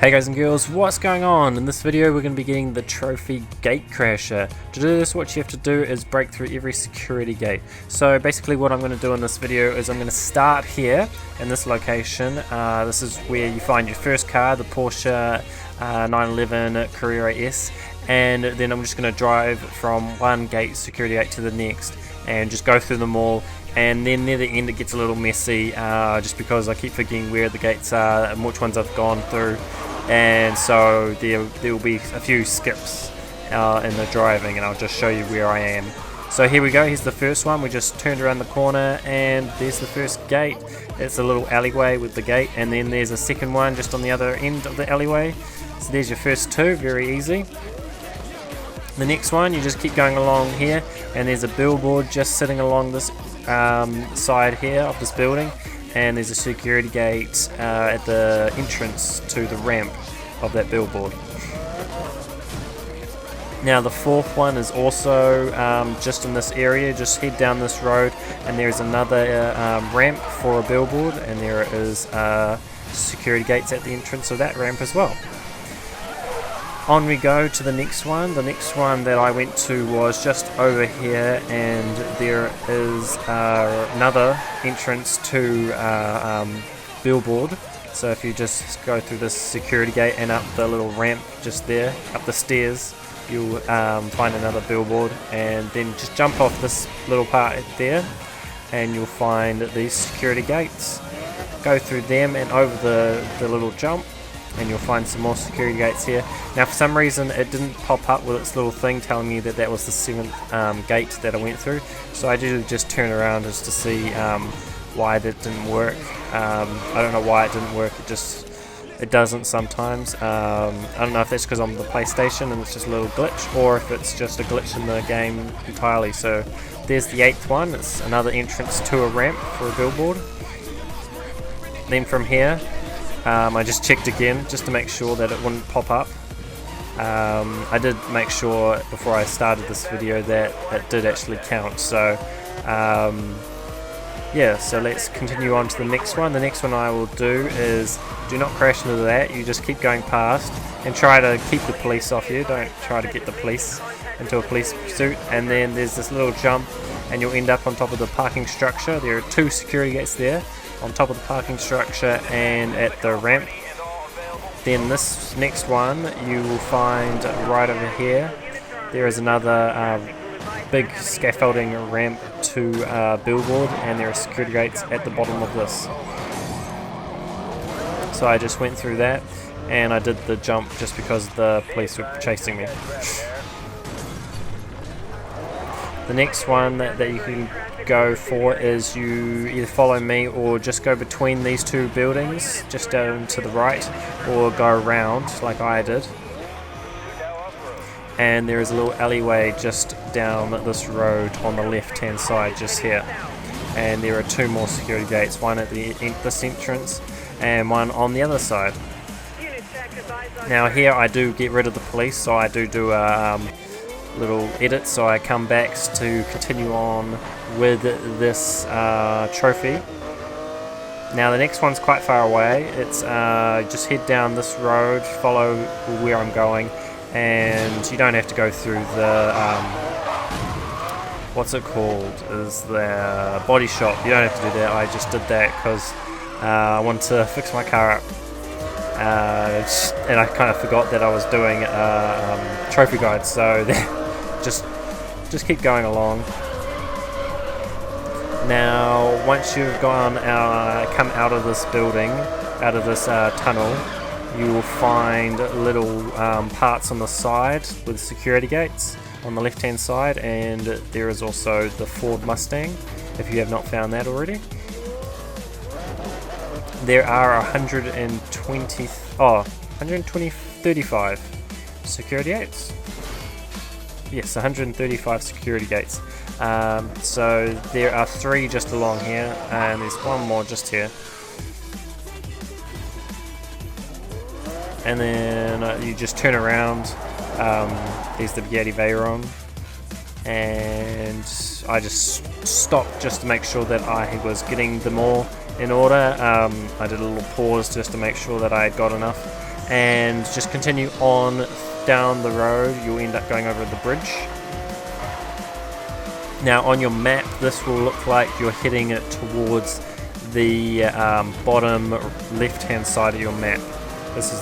Hey guys and girls, what's going on? In this video we're going to be getting the trophy Gatecrasher. To do this, what you have to do is break through every security gate. So basically what I'm going to do in this video is I'm going to start here in this location. This is where you find your first car, the Porsche 911 Carrera S, and then I'm just going to drive from one security gate to the next and just go through them all. And then near the end it gets a little messy just because I keep forgetting where the gates are and which ones I've gone through, and so there will be a few skips in the driving, and I'll just show you where I am. So here we go, here's the first one. We just turned around the corner and there's the first gate. It's a little alleyway with the gate, and then there's a second one just on the other end of the alleyway. So there's your first two, very easy. The next one, you just keep going along here and there's a billboard just sitting along this side here of this building, and there's a security gate at the entrance to the ramp of that billboard. Now the fourth one is also just in this area. Just head down this road and there's another ramp for a billboard, and there is security gates at the entrance of that ramp as well. On we go to the next one. The next one that I went to was just over here, and there is another entrance to billboard. So if you just go through this security gate and up the little ramp just there, up the stairs, you'll find another billboard, and then just jump off this little part there and you'll find these security gates. Go through them and over the little jump, and you'll find some more security gates here. Now for some reason it didn't pop up with its little thing telling me that that was the seventh gate that I went through, so I usually just turn around just to see why that didn't work. I don't know why it didn't work, it doesn't sometimes. I don't know if that's because I'm on the PlayStation and it's just a little glitch, or if it's just a glitch in the game entirely. So there's the eighth one. It's another entrance to a ramp for a billboard. Then from here I just checked again just to make sure that it wouldn't pop up. I did make sure before I started this video that it did actually count. So yeah, so let's continue on to the next one. The next one I will do is do not crash into that. You just keep going past and try to keep the police off you. Don't try to get the police into a police pursuit. And then there's this little jump and you'll end up on top of the parking structure. There are two security gates there, on top of the parking structure and at the ramp. Then this next one you will find right over here. There is another big scaffolding ramp to billboard, and there are security gates at the bottom of this. So I just went through that and I did the jump just because the police were chasing me. The next one that you can go for is you either follow me or just go between these two buildings, just down to the right, or go around like I did. And there is a little alleyway just down this road on the left hand side just here, and there are two more security gates, one at this entrance and one on the other side. Now here I do get rid of the police, so I do a little edit, so I come back to continue on with this trophy. Now the next one's quite far away. It's just head down this road, follow where I'm going, and you don't have to go through the what's it called, is the body shop. You don't have to do that. I just did that because I wanted to fix my car up, and I kind of forgot that I was doing a trophy guide, so just keep going along. Now once you've come out of this building, out of this tunnel, you will find little parts on the side with security gates on the left hand side, and there is also the Ford Mustang if you have not found that already. There are 135 security gates. Yes, 135 security gates. So there are 3 just along here, and there's one more just here. And then you just turn around. There's the Bugatti Veyron, and I just stopped just to make sure that I was getting them all in order. I did a little pause just to make sure that I had got enough, and just continue on down the road. You'll end up going over the bridge. Now on your map, this will look like you're heading it towards the bottom left hand side of your map. This is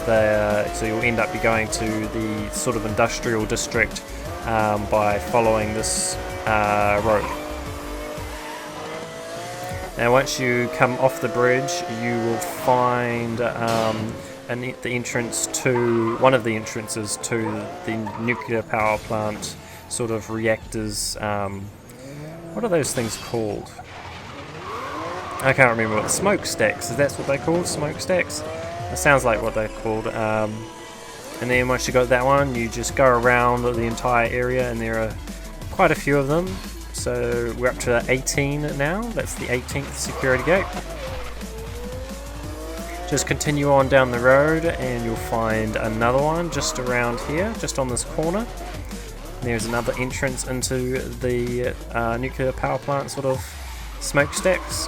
so you'll end up going to the sort of industrial district by following this road. Now once you come off the bridge, you will find the entrance to one of the entrances to the nuclear power plant sort of reactors. What are those things called? I can't remember what. Smokestacks, is that what they're called? Smokestacks? It sounds like what they're called. And then once you got that one, you just go around the entire area, and there are quite a few of them. So we're up to 18 now. That's the 18th security gate. Just continue on down the road and you'll find another one just around here, just on this corner. There's another entrance into the nuclear power plant sort of smokestacks.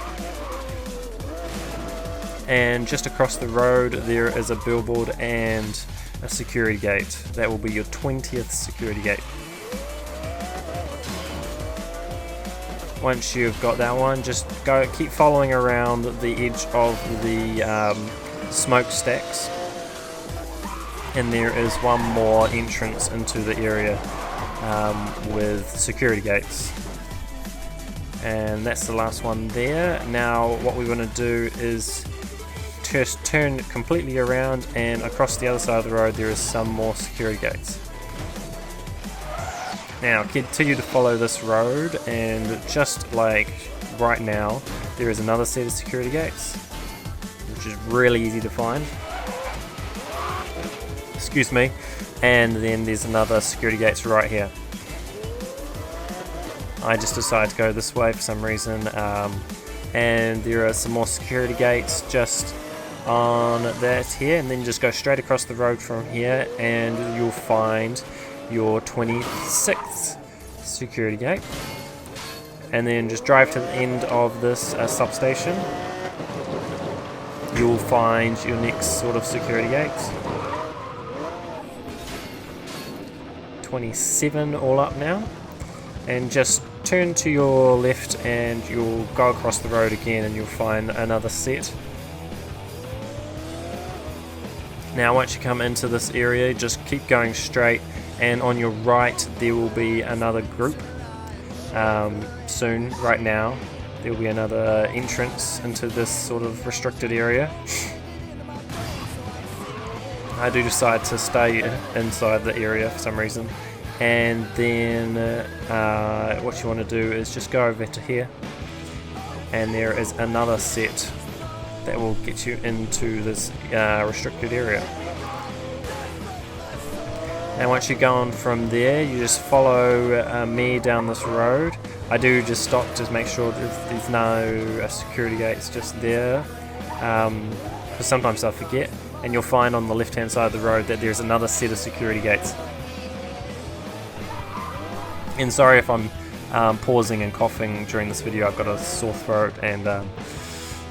And just across the road there is a billboard and a security gate. That will be your 20th security gate. Once you've got that one, just keep following around the edge of the smokestacks, and there is one more entrance into the area with security gates, and that's the last one there. Now what we want to do is just turn completely around, and across the other side of the road there is some more security gates. Now continue to follow this road, and just like right now there is another set of security gates, which is really easy to find. Excuse me. And then there's another security gates right here. I just decided to go this way for some reason, and there are some more security gates just on that here, and then just go straight across the road from here and you'll find your 26th security gate, and then just drive to the end of this substation. You'll find your next sort of security gates. 27 all up now, and just turn to your left and you'll go across the road again and you'll find another set. Now once you come into this area, just keep going straight, and on your right there will be another group. Soon, right now, there will be another entrance into this sort of restricted area. I do decide to stay inside the area for some reason, and then what you want to do is just go over to here, and there is another set that will get you into this restricted area. Now once you're going from there, you just follow me down this road. I do just stop to make sure that there's no security gates just there, because sometimes I forget. And you'll find on the left hand side of the road that there's another set of security gates. And sorry if I'm pausing and coughing during this video. I've got a sore throat and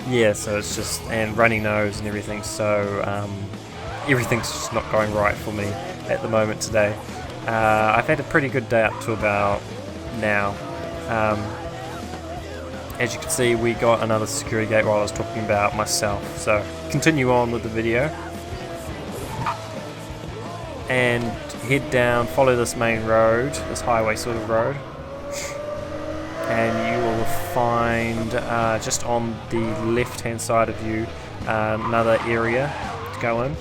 yeah, so it's just, and runny nose and everything, so everything's just not going right for me at the moment today. I've had a pretty good day up to about now. As you can see, we got another security gate while I was talking about myself, so continue on with the video and head down, follow this main road, this highway sort of road, and you will find just on the left hand side of you another area to go in.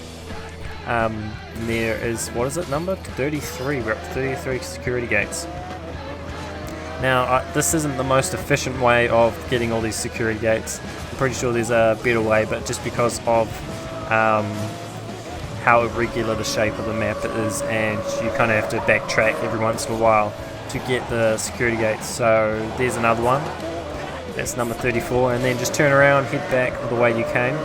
There is, what is it, number 33, we're up to 33 security gates. Now this isn't the most efficient way of getting all these security gates. I'm pretty sure there's a better way, but just because of how irregular the shape of the map is, and you kind of have to backtrack every once in a while to get the security gates. So there's another one, that's number 34, and then just turn around, head back the way you came.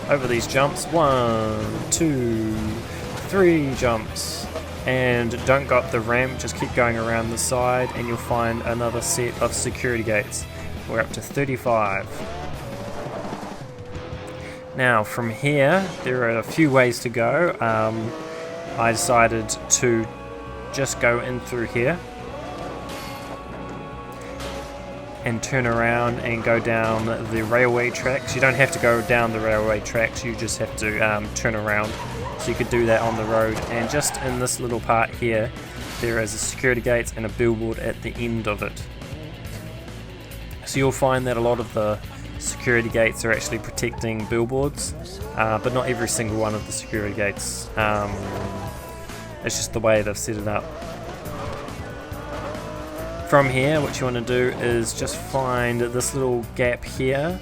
Over these jumps, 1, 2, 3 jumps, and don't go up the ramp, just keep going around the side and you'll find another set of security gates. We're up to 35. Now from here, there are a few ways to go. I decided to just go in through here and turn around and go down the railway tracks. You don't have to go down the railway tracks, you just have to turn around. So you could do that on the road, and just in this little part here there is a security gate and a billboard at the end of it. So you'll find that a lot of the security gates are actually protecting billboards, but not every single one of the security gates. It's just the way they've set it up. From here, what you want to do is just find this little gap here.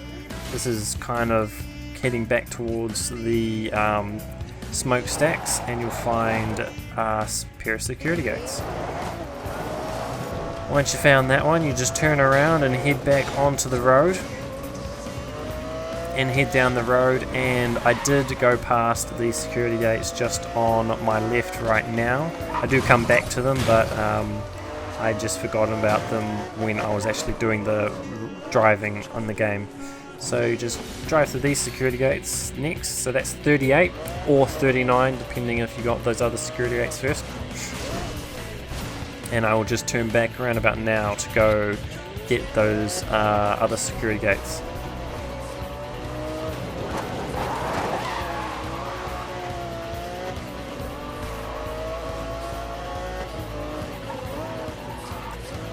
This is kind of heading back towards the smokestacks, and you'll find a pair of security gates. Once you found that one, you just turn around and head back onto the road and head down the road. And I did go past these security gates just on my left right now. I do come back to them, but I just forgotten about them when I was actually doing the driving on the game. So you just drive through these security gates next. So that's 38 or 39, depending if you got those other security gates first. And I will just turn back around about now to go get those other security gates.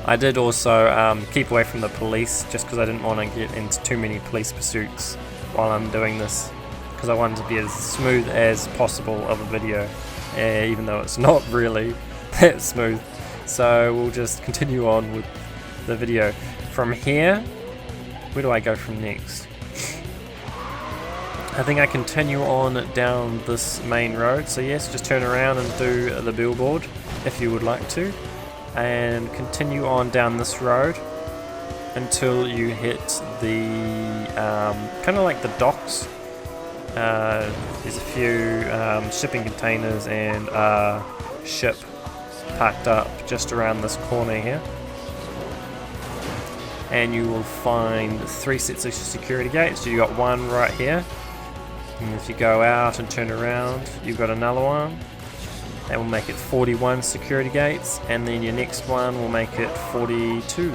I did also keep away from the police just because I didn't want to get into too many police pursuits while I'm doing this, because I wanted to be as smooth as possible of a video, even though it's not really that smooth. So we'll just continue on with the video. From here, where do I go from next? I think I continue on down this main road. So yes, just turn around and do the billboard if you would like to, and continue on down this road until you hit the kind of like the docks. There's a few shipping containers and a ship parked up just around this corner here, and you will find 3 sets of security gates. You got one right here, and if you go out and turn around, you've got another one. That will make it 41 security gates, and then your next one will make it 42.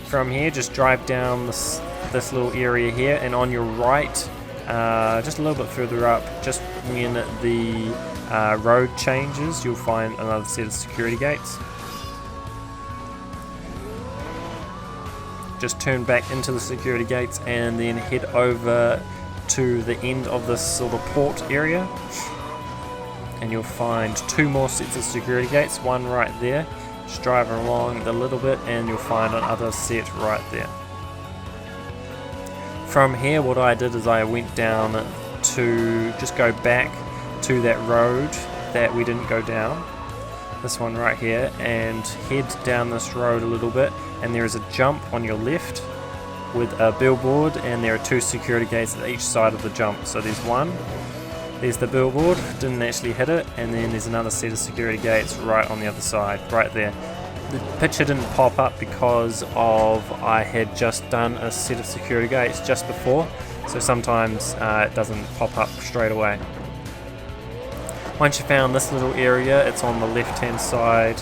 From here, just drive down this little area here, and on your right, just a little bit further up, just when the road changes, you'll find another set of security gates. Just turn back into the security gates and then head over to the end of this sort of port area, and you'll find 2 more sets of security gates, one right there. Just drive along a little bit and you'll find another set right there. From here, what I did is I went down to just go back to that road that we didn't go down, this one right here, and head down this road a little bit, and there is a jump on your left with a billboard, and there are 2 security gates at each side of the jump. So there's one, there's the billboard, didn't actually hit it, and then there's another set of security gates right on the other side, right there. The picture didn't pop up because I had just done a set of security gates just before, so sometimes it doesn't pop up straight away. Once you found this little area, it's on the left hand side.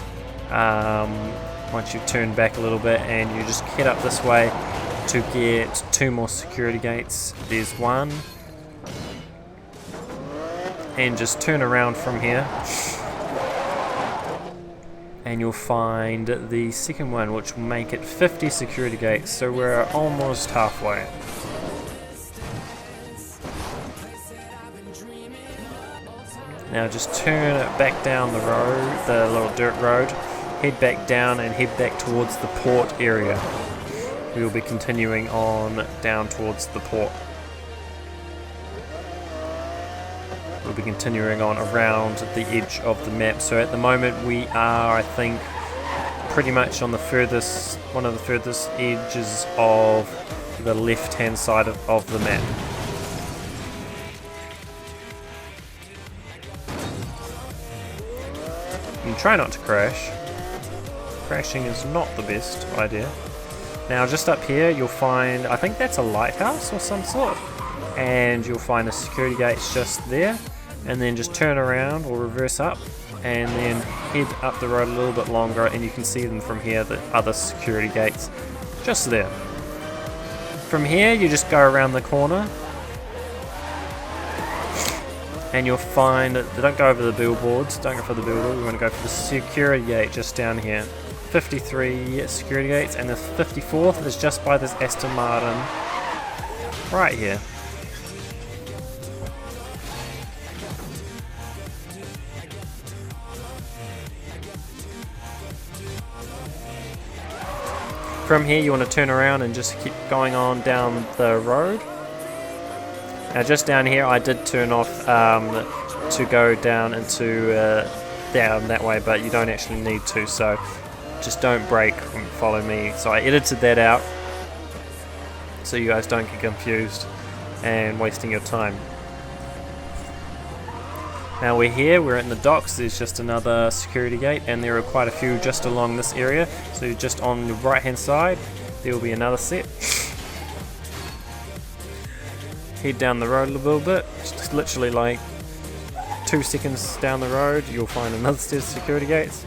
Once you've turned back a little bit, and you just head up this way to get 2 more security gates. There's one, and just turn around from here and you'll find the second one, which will make it 50 security gates. So we're almost halfway. Now just turn it back down the road, the little dirt road, head back down and head back towards the port area. We will be continuing on down towards the port. We'll be continuing on around the edge of the map. So at the moment we are, I think, pretty much on the furthest, one of the furthest edges of the left hand side of the map. And try not to crash. Crashing is not the best idea. Now just up here you'll find, I think that's a lighthouse or some sort. and you'll find the security gates just there, and then just turn around or reverse up and then head up the road a little bit longer, and you can see them from here, the other security gates just there. From here you just go around the corner and you'll find, don't go over the billboards, don't go for the billboard, we want to go for the security gate just down here. 53 security gates, and the 54th is just by this Aston Martin right here. From here you want to turn around and just keep going on down the road. Now just down here I did turn off to go down into down that way, but you don't actually need to, so just don't brake and follow me. So I edited that out so you guys don't get confused and wasting your time. Now we're here, we're in the docks, there's just another security gate, and there are quite a few just along this area. So just on the right hand side there will be another set. Head down the road a little bit, just literally like 2 seconds down the road you'll find another set of security gates,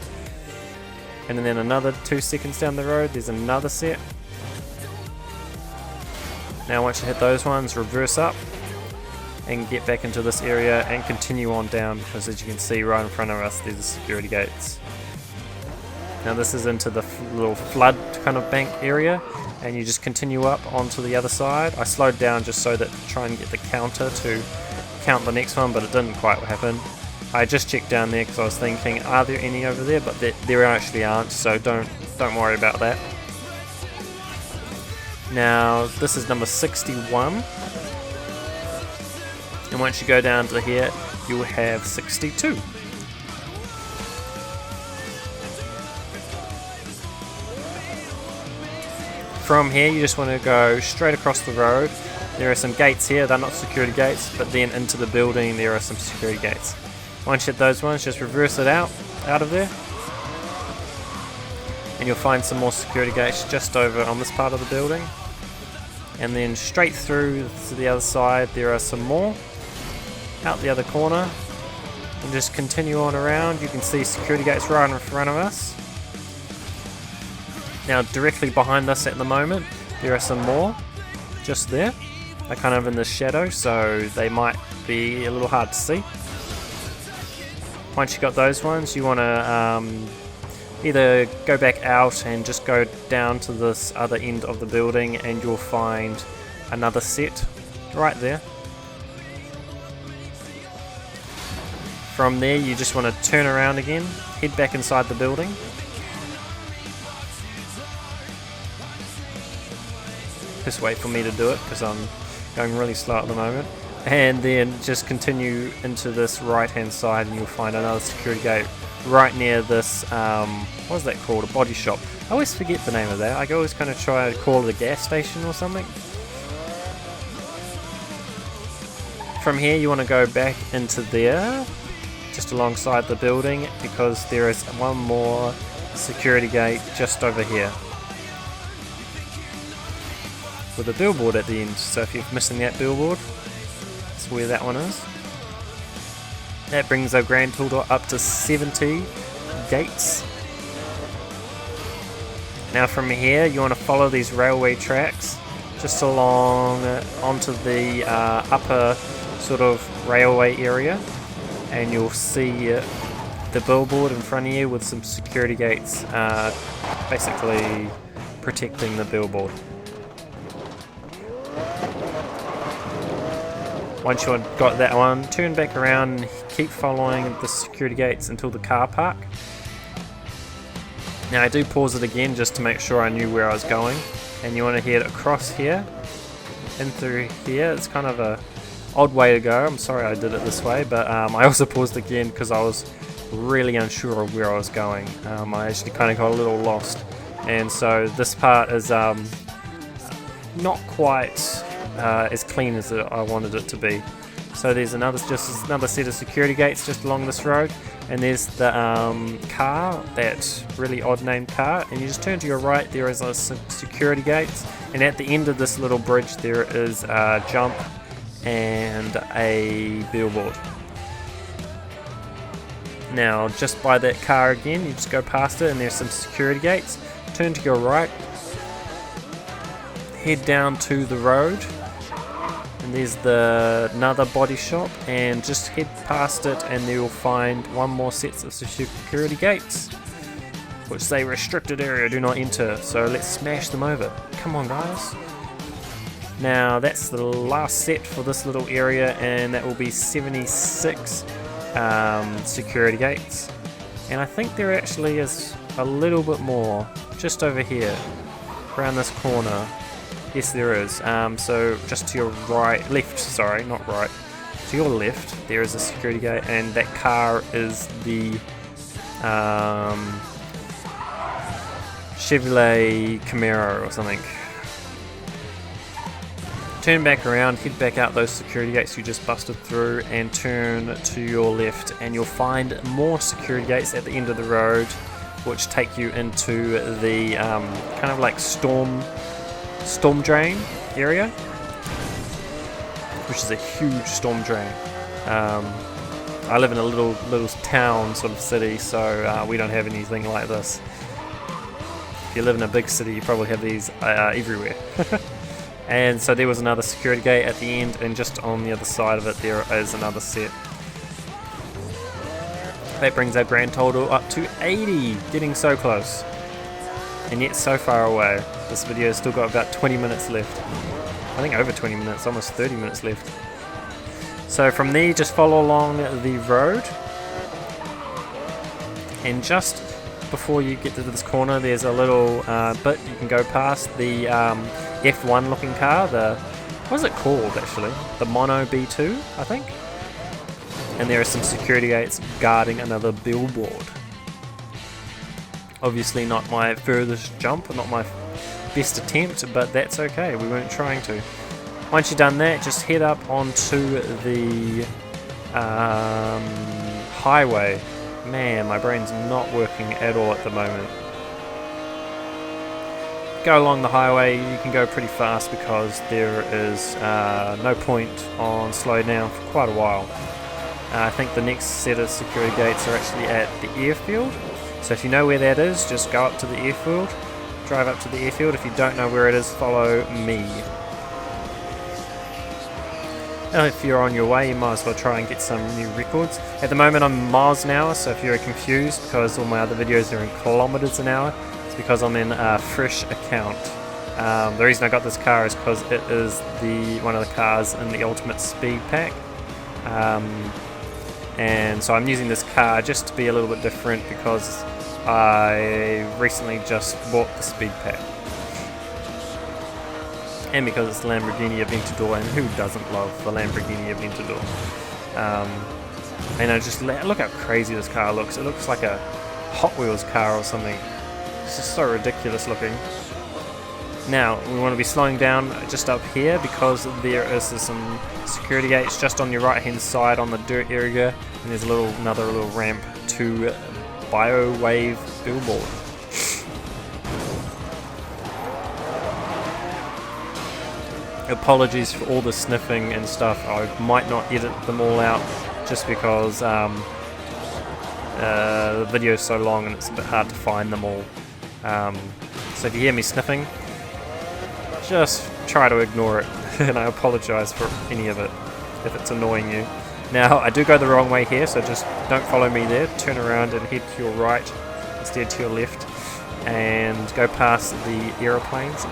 and then another 2 seconds down the road there's another set. Now once you hit those ones, reverse up and get back into this area and continue on down, because as you can see right in front of us there's the security gates. Now this is into the little flood kind of bank area, and you just continue up onto the other side. I slowed down just so that to try and get the counter to count the next one, but it didn't quite happen. I just checked down there because I was thinking, are there any over there? But there actually aren't, so don't worry about that. Now this is number 61, and once you go down to here you'll have 62. From here you just want to go straight across the road. There are some gates here, they're not security gates, but then into the building there are some security gates. Once you hit those ones, just reverse it out of there, and you'll find some more security gates just over on this part of the building. And then straight through to the other side there are some more out the other corner, and just continue on around. You can see security gates right in front of us. Now directly behind us at the moment there are some more just there. They're kind of in the shadow, so they might be a little hard to see. Once you got those ones, you want to either go back out and just go down to this other end of the building, and you'll find another set right there. From there you just want to turn around again, head back inside the building. Just wait for me to do it because I'm going really slow at the moment. And then just continue into this right hand side and you'll find another security gate right near this, what is that called, a body shop. I always forget the name of that. I always kind of try to call it a gas station or something. From here you want to go back into there, just alongside the building, because there is one more security gate just over here with a billboard at the end. So if you're missing that billboard, that's where that one is. That brings our grand total up to 70 gates. Now from here you want to follow these railway tracks just along onto the upper sort of railway area, and you'll see the billboard in front of you with some security gates basically protecting the billboard. Once you've got that one, turn back around and keep following the security gates until the car park. Now I do pause it again just to make sure I knew where I was going, and you want to head across here in through here. It's kind of a odd way to go. I'm sorry I did it this way, but I also paused again because I was really unsure of where I was going. I actually kind of got a little lost, and so this part is not quite as clean as I wanted it to be. So there's another set of security gates just along this road, and there's the car, that really odd named car, and you just turn to your right, there is a security gates, and at the end of this little bridge there is a jump and a billboard. Now just by that car again, you just go past it and there's some security gates. Turn to your right, head down to the road, and there's another body shop, and just head past it and you'll find one more set of security gates which say restricted area, do not enter. So let's smash them over. Come on guys. Now that's the last set for this little area, and that will be 76 security gates, and I think there actually is a little bit more just over here around this corner. Yes there is. So just to your left, sorry, not right, to your left there is a security gate, and that car is the Chevrolet Camaro or something. Turn back around, head back out those security gates you just busted through, and turn to your left, and you'll find more security gates at the end of the road which take you into the kind of like storm drain area, which is a huge storm drain. I live in a little town sort of city, so we don't have anything like this. If you live in a big city you probably have these everywhere. And so there was another security gate at the end, and just on the other side of it there is another set. That brings our grand total up to 80, getting so close, and yet so far away. This video has still got about 20 minutes left. I think over 20 minutes, almost 30 minutes left. So from there just follow along the road, and just before you get to this corner there's a little bit you can go past, the F1 looking car, what is it called actually? The Mono B2 I think. And there are some security gates guarding another billboard. Obviously not my furthest jump, not my best attempt, but that's okay, we weren't trying to. Once you've done that, just head up onto the highway. Man, my brain's not working at all at the moment. Go along the highway, you can go pretty fast because there is no point on slow down for quite a while. I think the next set of security gates are actually at the airfield. So if you know where that is, just go up to the airfield, drive up to the airfield. If you don't know where it is, follow me. If you're on your way, you might as well try and get some new records. At the moment I'm miles an hour, so if you're confused because all my other videos are in kilometers an hour, it's because I'm in a fresh account. The reason I got this car is because it is one of the cars in the Ultimate Speed Pack. And so I'm using this car just to be a little bit different because I recently just bought the Speed Pack. And because it's the Lamborghini Aventador, and who doesn't love the Lamborghini Aventador? And just look how crazy this car looks. It looks like a Hot Wheels car or something. It's just so ridiculous looking. Now we want to be slowing down just up here because there is some security gates just on your right hand side on the dirt area, and there's another little ramp to BioWave billboard. Apologies for all the sniffing and stuff. I might not edit them all out just because the video is so long and it's a bit hard to find them all. So if you hear me sniffing, just try to ignore it, and I apologise for any of it if it's annoying you. Now I do go the wrong way here, so just don't follow me there. Turn around and head to your right instead to your left, and go past the aeroplanes.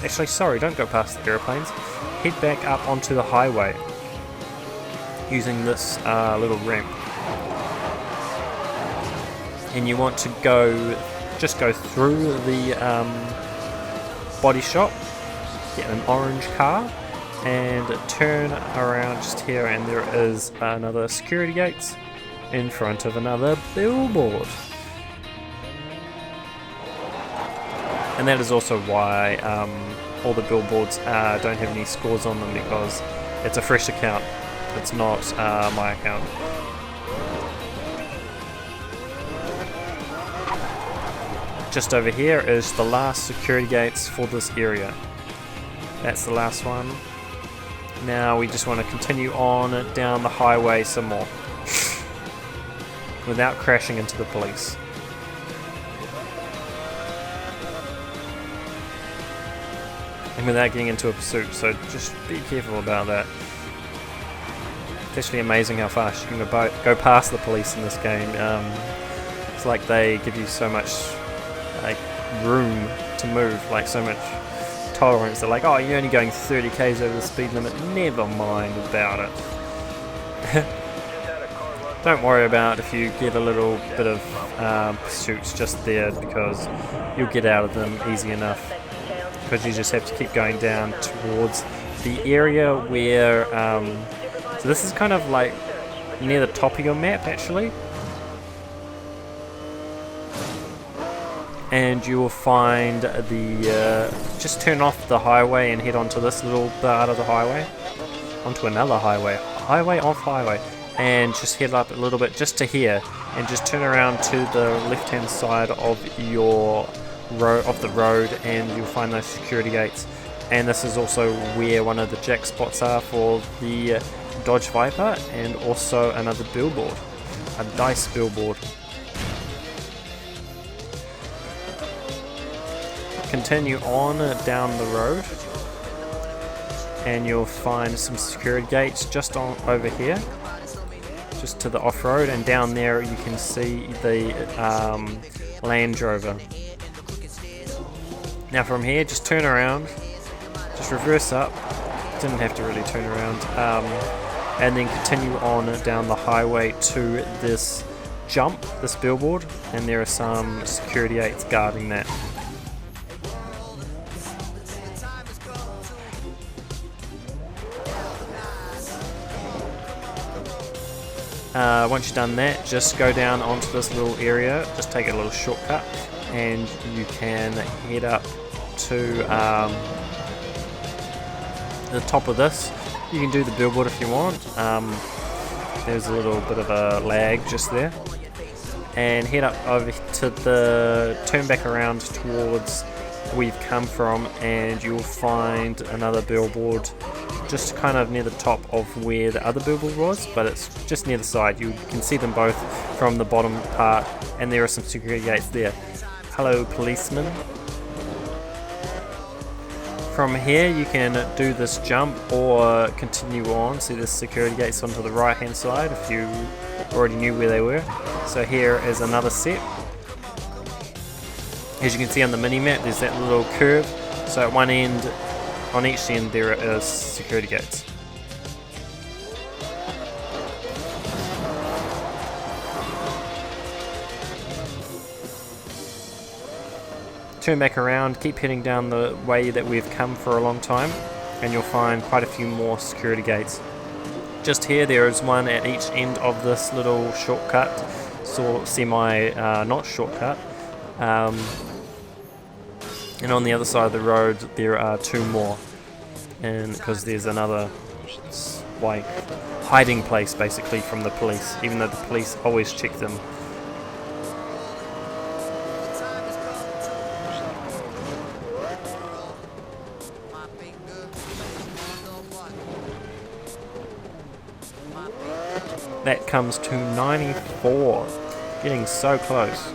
Actually, sorry, don't go past the aeroplanes. Head back up onto the highway using this little ramp. And you want to just go through the body shop, get an orange car, and turn around just here, and there is another security gate in front of another billboard. And that is also why all the billboards don't have any scores on them, because it's a fresh account. It's not my account. Just over here is the last security gates for this area. That's the last one. Now we just want to continue on down the highway some more without crashing into the police. And without getting into a pursuit, so just be careful about that. It's actually amazing how fast you can go past the police in this game. It's like they give you so much like room to move, like so much tolerance. They're like, oh, you're only going 30 k's over the speed limit, never mind about it. Don't worry about if you get a little bit of pursuits just there, because you'll get out of them easy enough, because you just have to keep going down towards the area where so this is kind of like near the top of your map actually, and you will find the just turn off the highway and head onto this little part of the highway, onto another highway off highway, and just head up a little bit just to here, and just turn around to the left hand side of your the road, and you'll find those security gates. And this is also where one of the jack spots are for the Dodge Viper, and also another billboard, a dice billboard. Continue on down the road and you'll find some security gates just on over here, just to the off-road, and down there you can see the Land Rover. Now from here, just turn around, just reverse up, didn't have to really turn around, and then continue on down the highway to this jump, this billboard, and there are some security gates guarding that. Once you've done that, just go down onto this little area, just take a little shortcut, and you can head up to the top of this. You can do the billboard if you want. There's a little bit of a lag just there, and head up over to the, turn back around towards where you've come from, and you'll find another billboard just kind of near the top of where the other billboard was, but it's just near the side. You can see them both from the bottom part, and there are some security gates there. Hello, policeman. From here you can do this jump or continue on. See, there's security gates onto the right hand side if you already knew where they were. So here is another set. As you can see on the mini-map, there's that little curve, so at one end, on each end there is security gates. Turn back around, keep heading down the way that we've come for a long time, and you'll find quite a few more security gates. Just here there is one at each end of this little shortcut, so not shortcut. And on the other side of the road there are two more, and because there's another like hiding place basically from the police, even though the police always check them. That comes to 94, getting so close.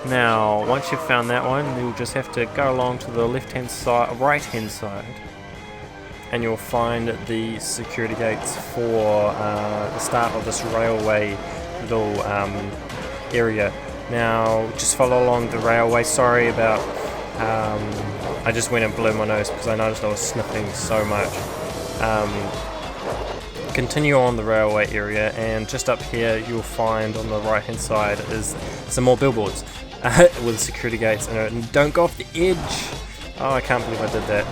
Now, once you've found that one, you'll just have to go along to the left-hand side, right-hand side, and you'll find the security gates for the start of this railway little area. Now, just follow along the railway. Sorry about, I just went and blew my nose because I noticed I was sniffing so much. Continue on the railway area, and just up here you'll find on the right-hand side is some more billboards. With security gates in it, and don't go off the edge. Oh, I can't believe I did that.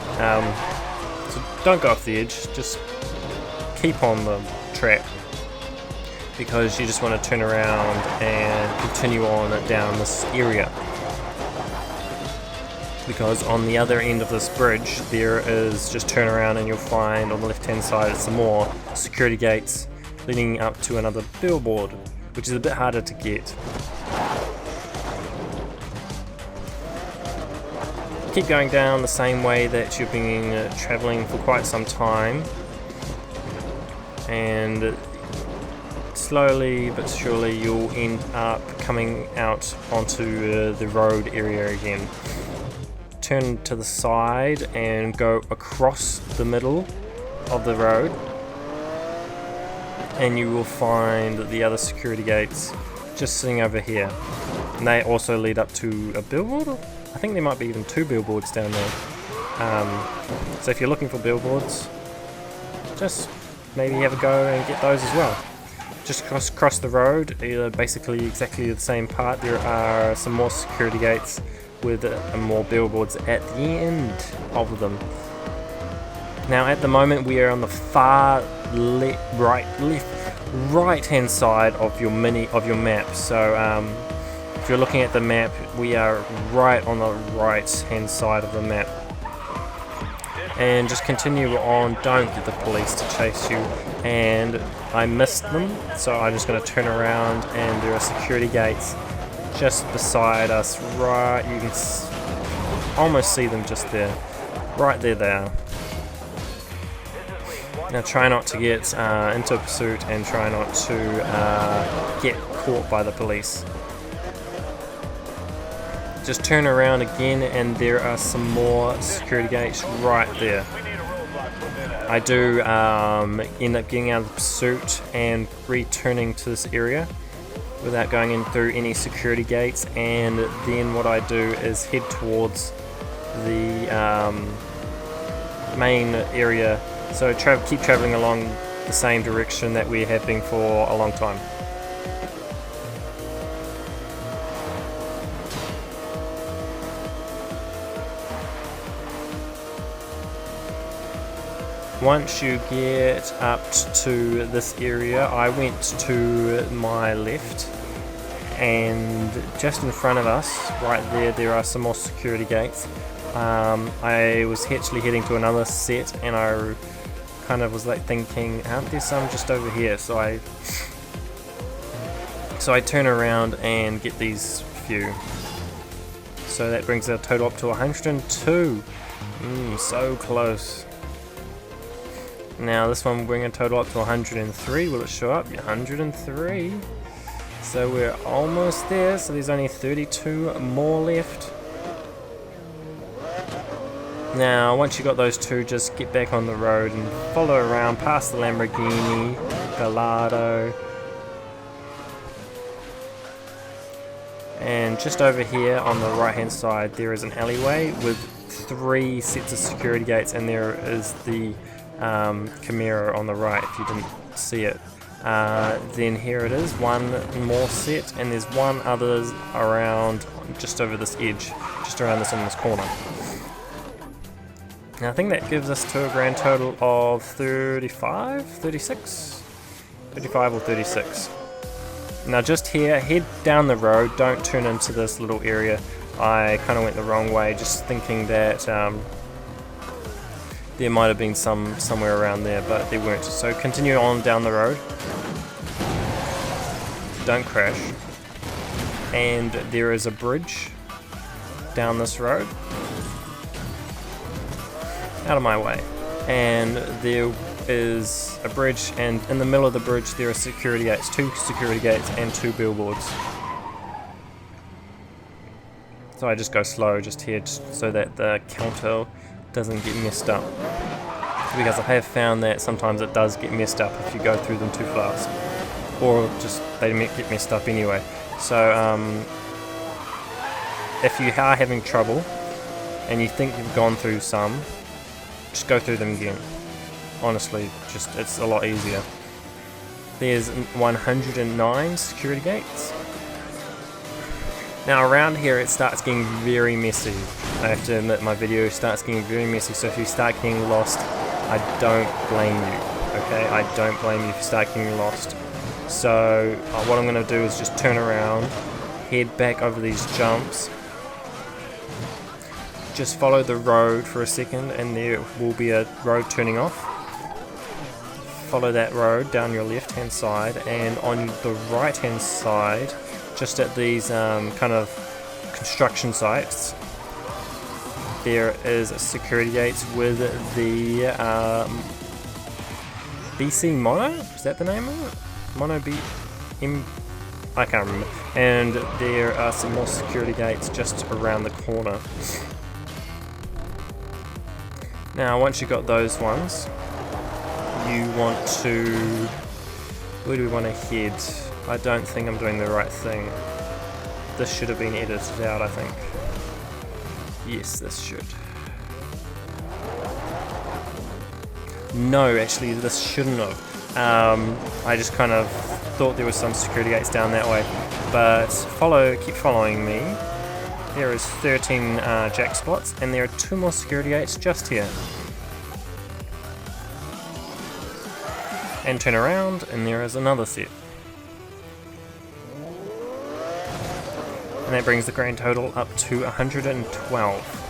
So don't go off the edge, just keep on the track, because you just want to turn around and continue on down this area, because on the other end of this bridge there is, just turn around and you'll find on the left hand side some more security gates leading up to another billboard, which is a bit harder to get. keep going down the same way that you've been traveling for quite some time, and slowly but surely you'll end up coming out onto the road area again. Turn to the side and go across the middle of the road, and you will find the other security gates just sitting over here, and they also lead up to a billboard. I think there might be even 2 billboards down there. So if you're looking for billboards, just maybe have a go and get those as well. Just cross the road, basically exactly the same part. There are some more security gates with more billboards at the end of them. Now at the moment we are on the far right hand side of your map. So if you're looking at the map, we are right on the right hand side of the map. And just continue on, don't get the police to chase you. And I missed them, so I'm just going to turn around, and there are security gates just beside us, right, you can almost see them just there, right there they are. Now try not to get into pursuit, and try not to get caught by the police. Just turn around again, and there are some more security gates right there. I do end up getting out of the pursuit and returning to this area without going in through any security gates, and then what I do is head towards the main area. So keep traveling along the same direction that we have been for a long time. Once you get up to this area, I went to my left, and just in front of us, right there are some more security gates. I was actually heading to another set, and I kind of was like thinking, aren't there some just over here? So I turn around and get these few. So that brings our total up to 102. So close. Now this one will bring a total up to 103. Will it show up? Yeah, 103. So we're almost there. So there's only 32 more left. Now once you got those 2, just get back on the road and follow around past the Lamborghini Gallardo. And just over here on the right hand side there is an alleyway with 3 sets of security gates, and there is the Camaro on the right if you didn't see it. Then here it is, 1 more set, and there's 1 other around just over this edge, just around this in this corner. Now I think that gives us to a grand total of 35 or 36. Now just here, head down the road, don't turn into this little area. I kind of went the wrong way, just thinking that there might have been somewhere around there, but there weren't. So continue on down the road. Don't crash. And there is a bridge down this road. Out of my way. And there is a bridge, and in the middle of the bridge there are security gates, 2 security gates and 2 billboards. So I just go slow just here so that the counter doesn't get messed up, because I have found that sometimes it does get messed up if you go through them too fast, or just they get messed up anyway. So if you are having trouble and you think you've gone through some, just go through them again. Honestly, it's a lot easier. There's 109 security gates. Now around here it starts getting very messy. I have to admit, my video starts getting very messy, so if you start getting lost, I don't blame you, okay? I don't blame you if you start getting lost. So what I'm going to do is just turn around, head back over these jumps, just follow the road for a second, and there will be a road turning off. Follow that road down your left hand side, and on the right hand side, just at these kind of construction sites, there is security gates with the BC Mono, is that the name of it? Mono B M, I can't remember. And there are some more security gates just around the corner. Now once you've got those ones, you want to, where do we want to head? I don't think I'm doing the right thing. This should have been edited out, I think. Yes, this should. No, actually this shouldn't have. I just kind of thought there was some security gates down that way, but keep following me. There is 13 jack spots, and there are 2 more security gates just here. And turn around, and there is another set. And that brings the grand total up to 112.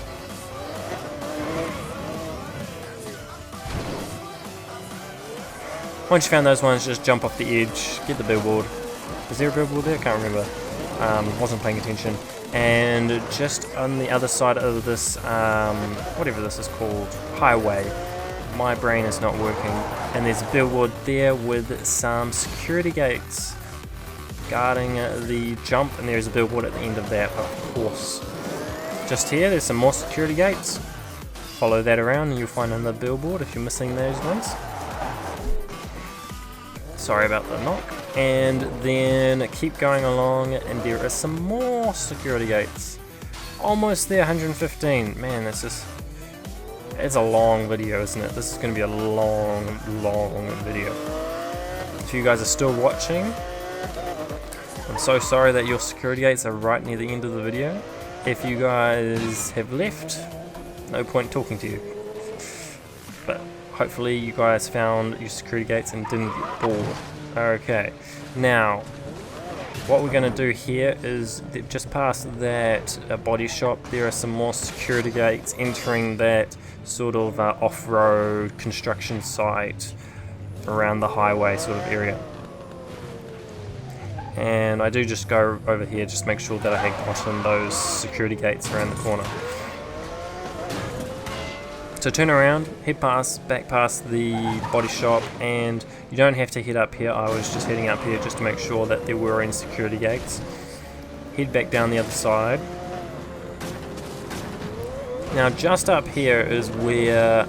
Once you found those ones, just jump off the edge, get the billboard. Is there a billboard there? I can't remember. Wasn't paying attention. And just on the other side of this, whatever this is called, highway, my brain is not working. And there's a billboard there with some security gates guarding the jump, and there's a billboard at the end of that, of course. Just here, there's some more security gates. Follow that around and you'll find another billboard if you're missing those ones. Sorry about the knock. And then keep going along, and there are some more security gates. Almost there, 115. Man, it's a long video, isn't it? This is going to be a long video. If you guys are still watching, I'm so sorry that your security gates are right near the end of the video. If you guys have left, no point talking to you. But hopefully you guys found your security gates and didn't get bored. Okay, now what we're going to do here is just past that body shop, there are some more security gates entering that sort of off-road construction site around the highway sort of area. And I do just go over here, just make sure that I had gotten those security gates around the corner. So turn around, head back past the body shop, and you don't have to head up here. I was just heading up here just to make sure that there were any security gates. Head back down the other side. Now just up here is where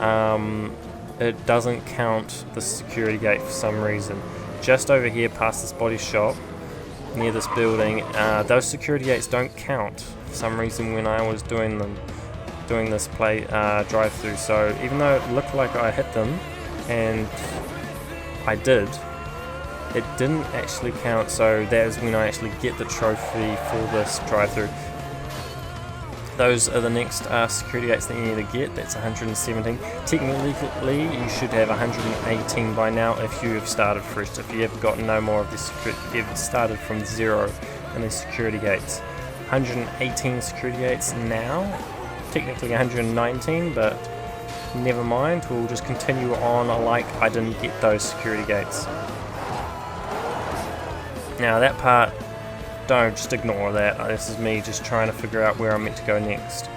it doesn't count the security gate for some reason. Just over here past this body shop, near this building, those security gates don't count for some reason when I was doing this drive-through. So even though it looked like I hit them, and I did, it didn't actually count. So that is when I actually get the trophy for this drive-through. Those are the next security gates that you need to get. That's 117. Technically you should have 118 by now if you have started first. If you have got no more of the security, if you've started from 0 in the security gates. 118 security gates now. Technically 119, but never mind, we'll just continue on like I didn't get those security gates. Now that part, don't just ignore that. This is me just trying to figure out where I'm meant to go next.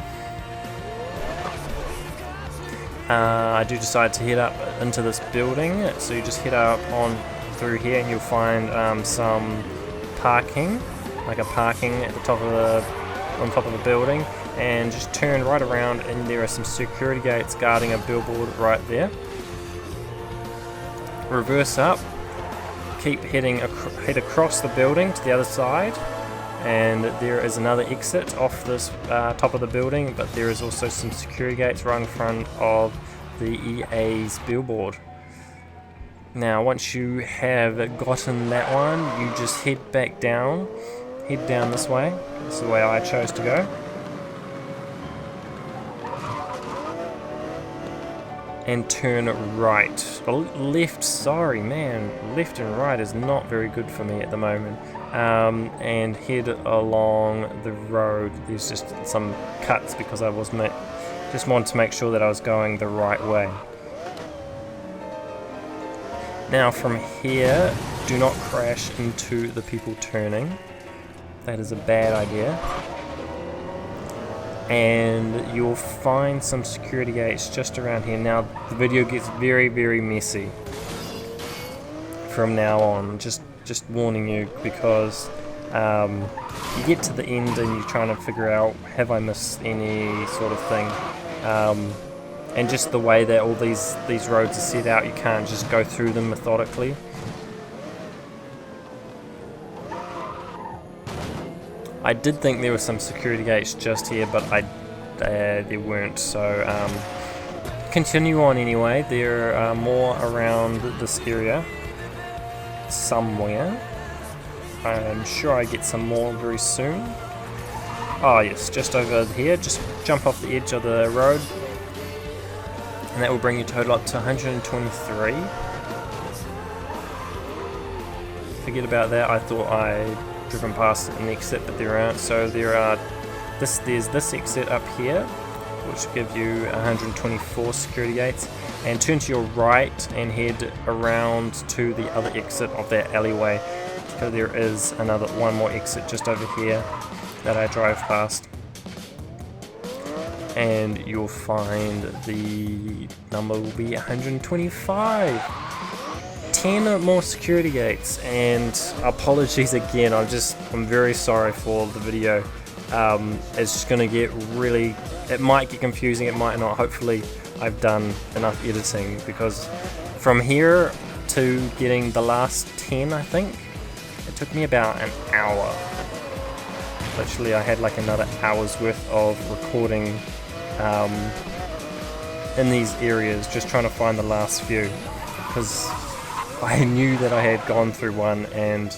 I do decide to head up into this building, so you just head up on through here and you'll find some parking, like a parking at the top of on top of the building. And just turn right around, and there are some security gates guarding a billboard right there. Reverse up, keep head across the building to the other side, and there is another exit off this top of the building, but there is also some security gates right in front of the EA's billboard. Now once you have gotten that one, you just head down this way. This is the way I chose to go. And turn right. Left, sorry man, left and right is not very good for me at the moment. And head along the road. There's just some cuts because I just wanted to make sure that I was going the right way. Now from here, do not crash into the people turning. That is a bad idea. and you'll find some security gates just around here. Now the video gets very, very messy from now on, just warning you, because you get to the end and you're trying to figure out, have I missed any sort of thing, and just the way that all these roads are set out, you can't just go through them methodically. I did think there were some security gates just here, but there weren't, so continue on anyway. There are more around this area somewhere. I'm sure I get some more very soon. Oh yes, just over here. Just jump off the edge of the road, and that will bring your total up to 123. Forget about that. I thought I'd driven past an exit, but there aren't. So there's this exit up here, which will give you 124 security gates, and turn to your right and head around to the other exit of that alleyway. So there is one more exit just over here that I drive past, and you'll find the number will be 125. 10 more security gates, and apologies again, I'm very sorry for the video. It's just gonna get really, it might get confusing, it might not. Hopefully I've done enough editing, because from here to getting the last 10, I think it took me about an hour. Literally I had like another hour's worth of recording in these areas, just trying to find the last few, because I knew that I had gone through one and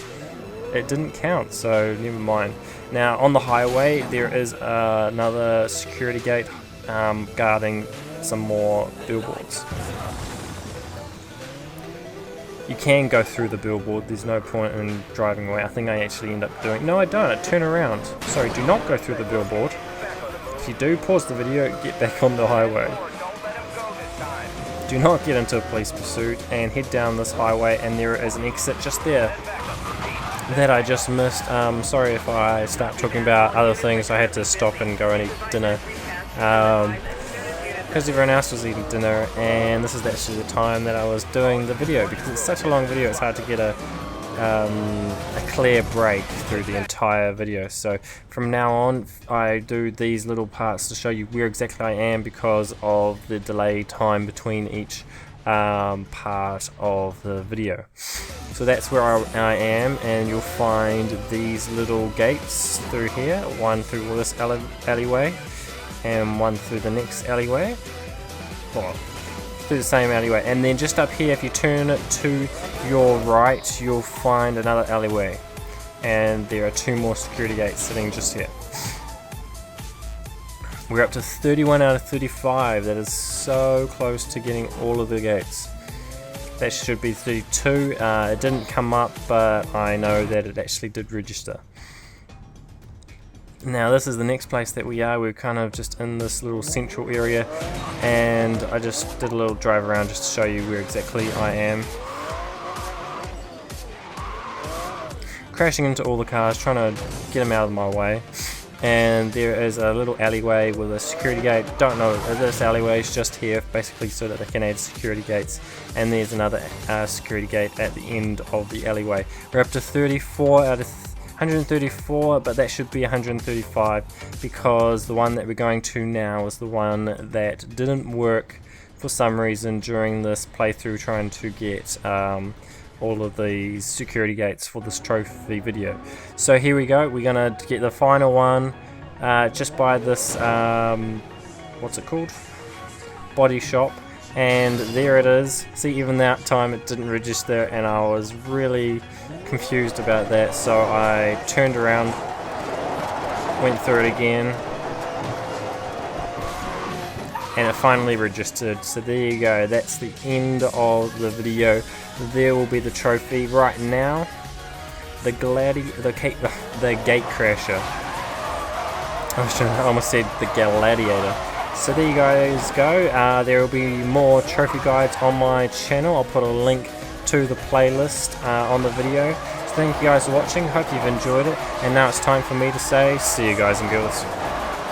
it didn't count, so never mind. Now on the highway there is another security gate guarding some more billboards. You can go through the billboard, there's no point in driving away. I think I actually end up doing, no I don't, I turn around. Sorry, do not go through the billboard. If you do, pause the video, get back on the highway. Do not get into a police pursuit, and head down this highway, and there is an exit just there that I just missed. Sorry if I start talking about other things. I had to stop and go and eat dinner because everyone else was eating dinner, and this is actually the time that I was doing the video. Because it's such a long video, it's hard to get a clear break through the entire video. So from now on I do these little parts to show you where exactly I am, because of the delay time between each part of the video. So that's where I am, and you'll find these little gates through here, one through this alleyway and one through the next alleyway, well, through the same alleyway, and then just up here if you turn to your right you'll find another alleyway, and there are 2 more security gates sitting just here. We're up to 31 out of 35. That is so close to getting all of the gates. That should be 32. It didn't come up, but I know that it actually did register. Now this is the next place that we are. We're kind of just in this little central area, and I just did a little drive around just to show you where exactly I am. Crashing into all the cars, trying to get them out of my way. And there is a little alleyway with a security gate. Don't know, this alleyway is just here basically so that they can add security gates, and there's another security gate at the end of the alleyway. We're up to 34 out of 134, but that should be 135, because the one that we're going to now is the one that didn't work for some reason during this playthrough, trying to get all of these security gates for this trophy video. So here we go, we're gonna get the final one just by this what's it called, body shop, and there it is. See, even that time it didn't register, and I was really confused about that, so I turned around, went through it again, and it finally registered. So there you go, that's the end of the video. There will be the trophy right now, the Gatecrasher. I almost said the Gladiator. So there you guys go. There will be more trophy guides on my channel. I'll put a link to the playlist on the video. So thank you guys for watching. Hope you've enjoyed it. And now it's time for me to say, see you guys and girls.